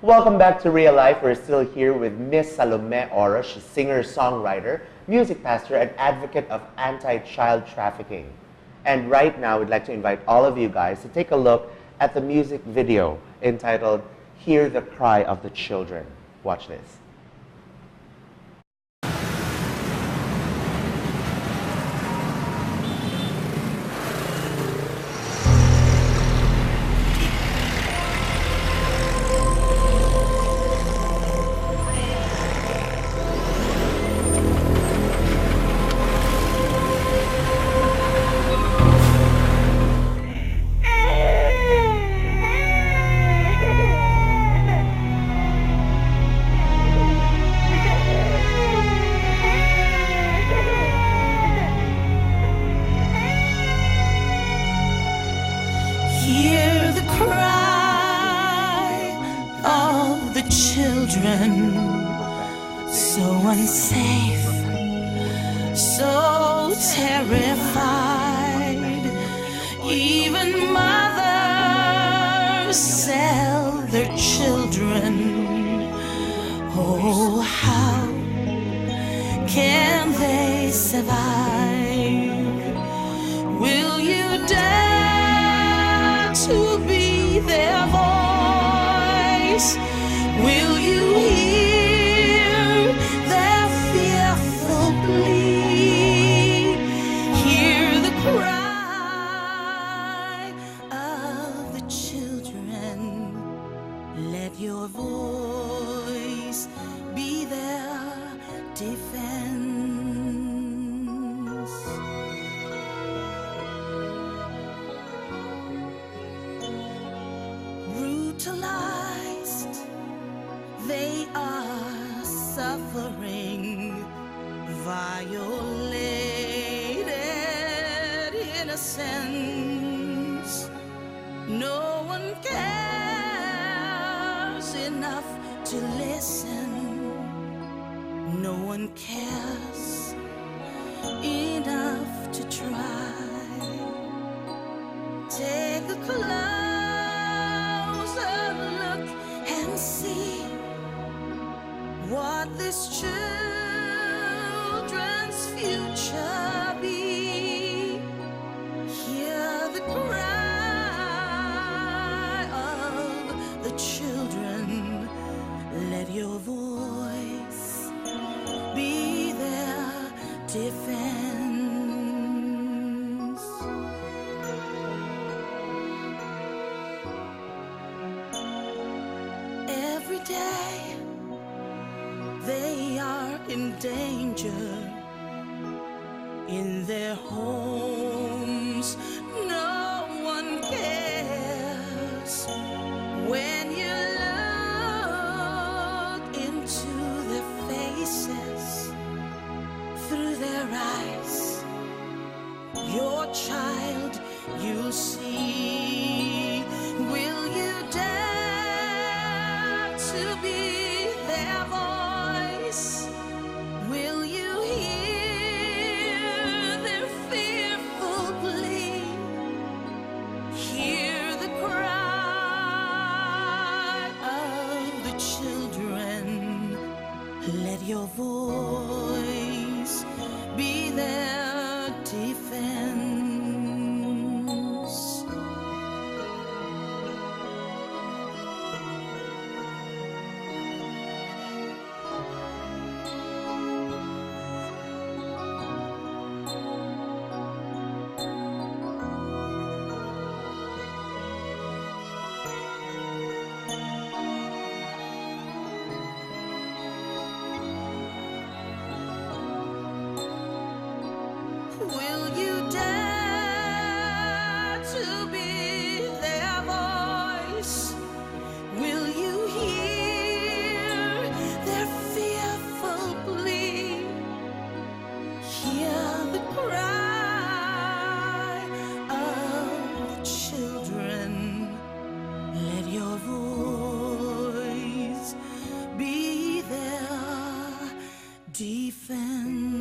Welcome back to Real Life. We're still here with Miss Salome Ora. She's singer-songwriter, music pastor, and advocate of anti-child trafficking. And right now, we'd like to invite all of you guys to take a look at the music video entitled Hear the Cry of the Children. Watch this. Hear the cry of the children, so unsafe, so terrified. Even mothers sell their children. Oh, how can they survive? Will you dare to be their voice? Will you hear their fearful plea? Hear the cry of the children. Let your voice be their defense. Brutalized, they are suffering, violated innocence. No one cares enough to listen. No one cares enough to try. Take a closer look and see what this children's future be. Hear the cry of the children. Let your voice be their defense. Every day they are in danger in their homes. No one cares. When you look into their faces, through their eyes, your child you'll see. Will you dare to be their voice? Will you hear their fearful plea? Hear the cry of the children. Let your voice be their defense. Will you dare to be their voice? Will you hear their fearful plea? Hear the cry of the children. Let your voice be their defense.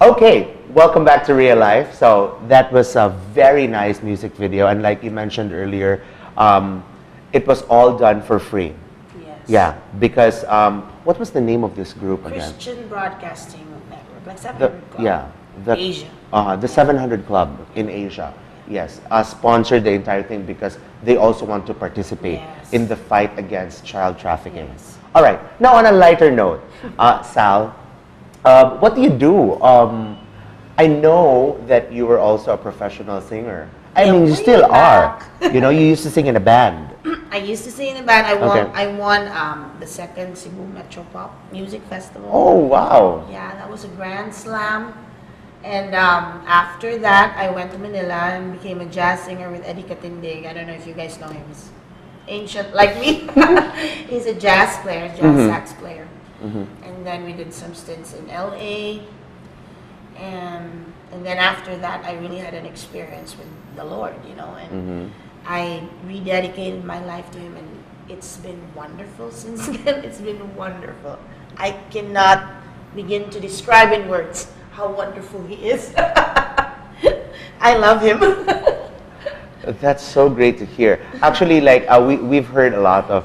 Okay, welcome back to Real Life. So that was a very nice music video, and like you mentioned earlier, it was all done for free. Yes. Yeah, because what was the name of this group again? Christian Broadcasting Network, like The, 700 Club. yeah, the, Asia. The 700 Club in Asia. Yes, sponsored the entire thing because they also want to participate Yes. in the fight against child trafficking. Yes. All right, now on a lighter note, Sal, what do you do? I know that you were also a professional singer. I Yeah, mean, you way still are. back. You know, you used to sing in a band. I used to sing in a band. I Okay. won the second Cebu Metro Pop Music Festival. Oh, wow. Yeah, that was a grand slam. And after that, I went to Manila and became a jazz singer with Eddie Katindig. I don't know if you guys know him. He's ancient like me. He's a jazz player, jazz sax player. And then we did some stints in LA. And then after that, I really had an experience with the Lord, you know. And I rededicated my life to Him, and it's been wonderful since then. It's been wonderful. I cannot begin to describe in words how wonderful He is. I love Him. That's so great to hear. Actually, like we've heard a lot of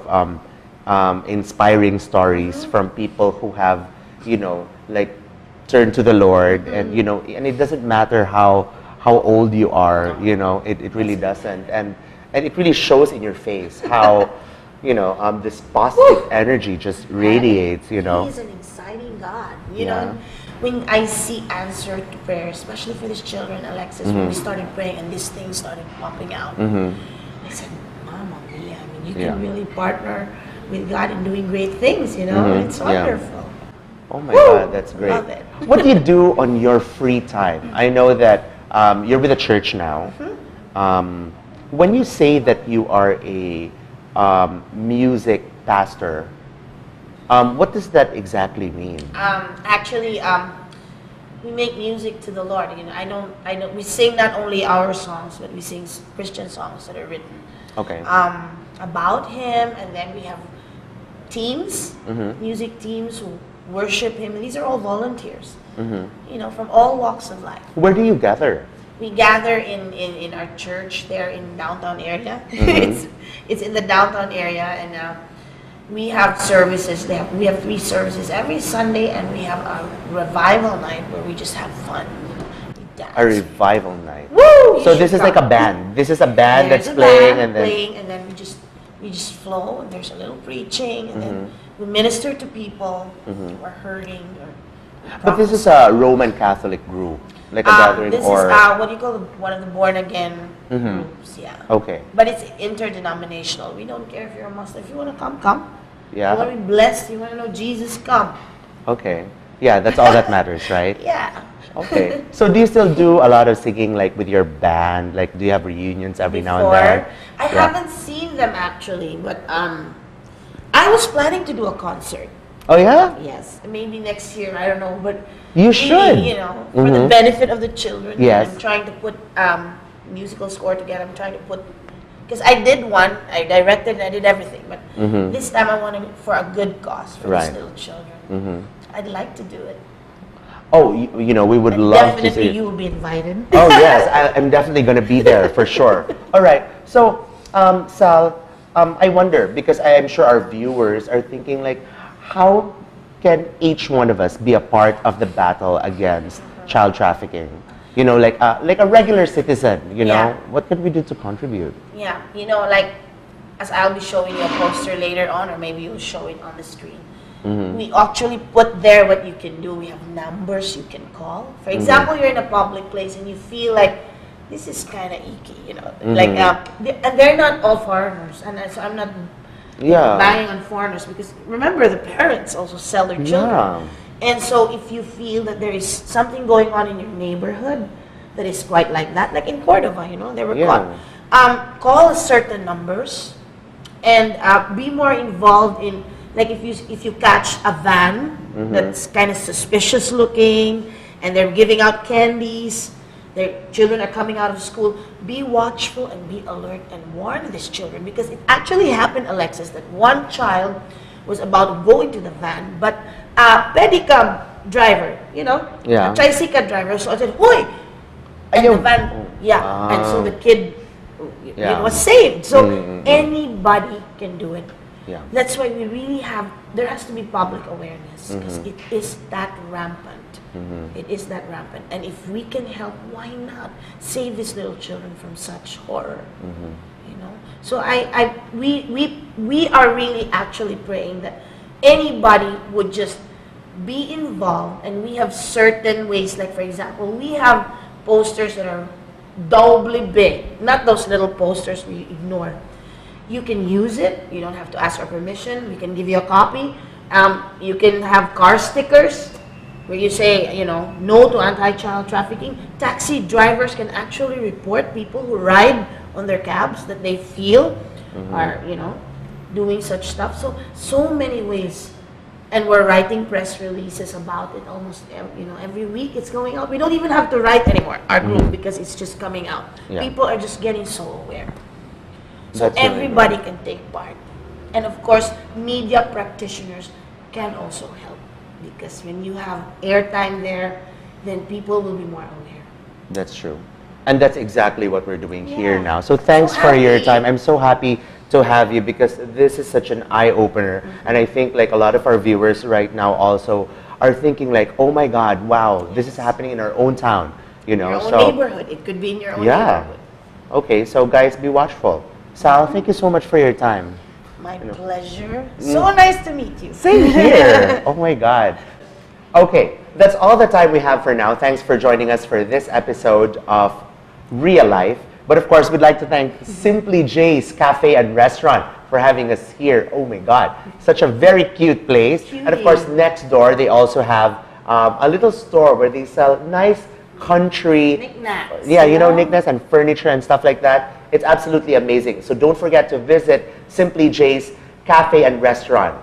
inspiring stories from people who have, you know, like turned to the Lord, and you know, and it doesn't matter how old you are, you know, it really doesn't, and it really shows in your face how, you know, this positive energy just radiates, you know. He is an exciting God, you Yeah. know. When I see answer to prayer, especially for these children, Alexis, when we started praying and these things started popping out, I said, Mama Mia, I mean, you can really partner with God in doing great things, you know. It's Yeah. wonderful. Oh my God, that's great. Love it. What do you do on your free time? I know that you're with a church now. When you say that you are a music pastor, what does that exactly mean? Actually, we make music to the Lord. You know, I don't. We sing not only our songs, but we sing Christian songs that are written Okay. about Him, and then we have teams, music teams who worship Him. And these are all volunteers, you know, from all walks of life. Where do you gather? We gather in our church there in downtown area. It's in the downtown area, and we have services. We have 3 services every Sunday, and we have a revival night where we just have fun. We dance. A revival night. Woo! So this is like a band. This is a band There's that's a playing, band and then playing, and then we just flow, and there's a little preaching, and then we minister to people who are hurting. but this is a Roman Catholic group, like a gathering, This or is what do you call one of the born again groups, yeah. okay, But it's interdenominational. We don't care if you're a Muslim. If you want to come, come. yeah, You want to be blessed, you want to know Jesus, come. okay, yeah, that's all that matters, right? Yeah. Okay. So do you still do a lot of singing, like with your band? Like, do you have reunions every now and then? I haven't seen them actually, but I was planning to do a concert. Oh yeah. Yes, maybe next year. I don't know, but You really, should. you know, for the benefit of the children. Yes. I'm trying to put musical score together. I'm trying to put, because I did one, I directed and I did everything, but this time I want to for a good cause for Right. these little children. I'd like to do it. Oh, you know, we would And love to definitely see. you will be invited. Oh yes, I'm definitely going to be there for sure. All right. So, Sal, I wonder, because I am sure our viewers are thinking like, how can each one of us be a part of the battle against child trafficking? You know, like a regular citizen. You know, Yeah. what can we do to contribute? Yeah, you know, like, as I'll be showing you a poster later on, or maybe you'll show it on the screen. We actually put there what you can do. We have numbers you can call. For example, you're in a public place and you feel like this is kind of icky, you know. Like, and they're not all foreigners, and so I'm not Yeah. banging on foreigners, because remember, the parents also sell their children. And so if you feel that there is something going on in your neighborhood that is quite like that, like in Cordova, you know, they were caught. Call certain numbers and be more involved in, like if you catch a van that's kind of suspicious looking and they're giving out candies, their children are coming out of school, be watchful and be alert and warn these children, because it actually happened, Alexis, that one child was about to go into the van, but pedicab driver, you know, Yeah. a tricycle driver. So I said, "Hoy!" And the van, and so the kid it was saved. So anybody can do it. Yeah. That's why we really there has to be public awareness because it is that rampant. It is that rampant. And if we can help, why not save these little children from such horror? You know. So we are really actually praying that anybody would just be involved, and we have certain ways. Like for example, we have posters that are doubly big, not those little posters we ignore. You can use it. You don't have to ask our permission. We can give you a copy. You can have car stickers where you say, you know, no to anti-child trafficking. Taxi drivers can actually report people who ride on their cabs that they feel are, you know, doing such stuff. So many ways. And we're writing press releases about it almost every week. It's going out. We don't even have to write anymore, our group, because it's just coming out. Yeah. People are just getting so aware. So That's really everybody can take part. And of course, media practitioners can also help, because when you have airtime there, then people will be more aware. That's true. And that's exactly what we're doing here Yeah. now. So thanks So for your happy. time. I'm so happy to have you because this is such an eye-opener. And I think like a lot of our viewers right now also are thinking like, oh my God, wow, this is happening in our own town. You know, Your own so neighborhood. It could be in your own yeah. neighborhood. Okay, so guys, be watchful. Sal, thank you so much for your time. My pleasure. So nice to meet you. Same here. Oh my God. Okay, that's all the time we have for now. Thanks for joining us for this episode of Real Life. But of course, we'd like to thank Simply J's Cafe and Restaurant for having us here. Oh my God, such a very cute place. Cutie. And of course, next door, they also have a little store where they sell nice country Knickknacks. yeah, you know, knickknacks and furniture and stuff like that. It's absolutely amazing. So don't forget to visit Simply J's Cafe and Restaurant.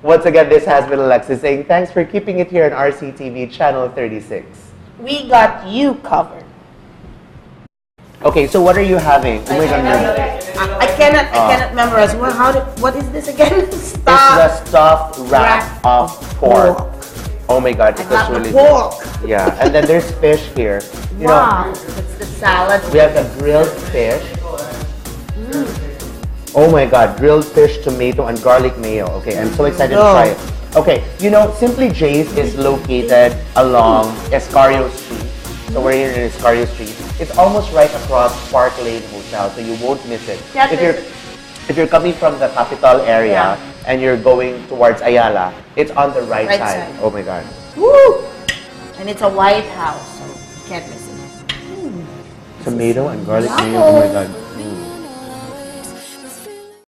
Once again, this has been Alexis saying thanks for keeping it here on RCTV Channel 36. We got you covered. Okay, so what are you having? Oh my God, I cannot memorize. What is this again? it's the stuffed wrap of pork. Oh my God, it was really pork. yeah. And then there's fish here. You Wow, know, it's the salad. we have the grilled fish. Oh my God, grilled fish, tomato, and garlic mayo. Okay, I'm so excited to try it. Okay, you know, Simply J's is located along Escario Street. So we're here in Escario Street. It's almost right across Park Lane Hotel, so you won't miss it. Yeah, If you're coming from the capital area and you're going towards Ayala, it's on the right side. Oh my God. Woo! And it's a White House, so you can't miss it. Tomato and garlic mayo. Oh my God.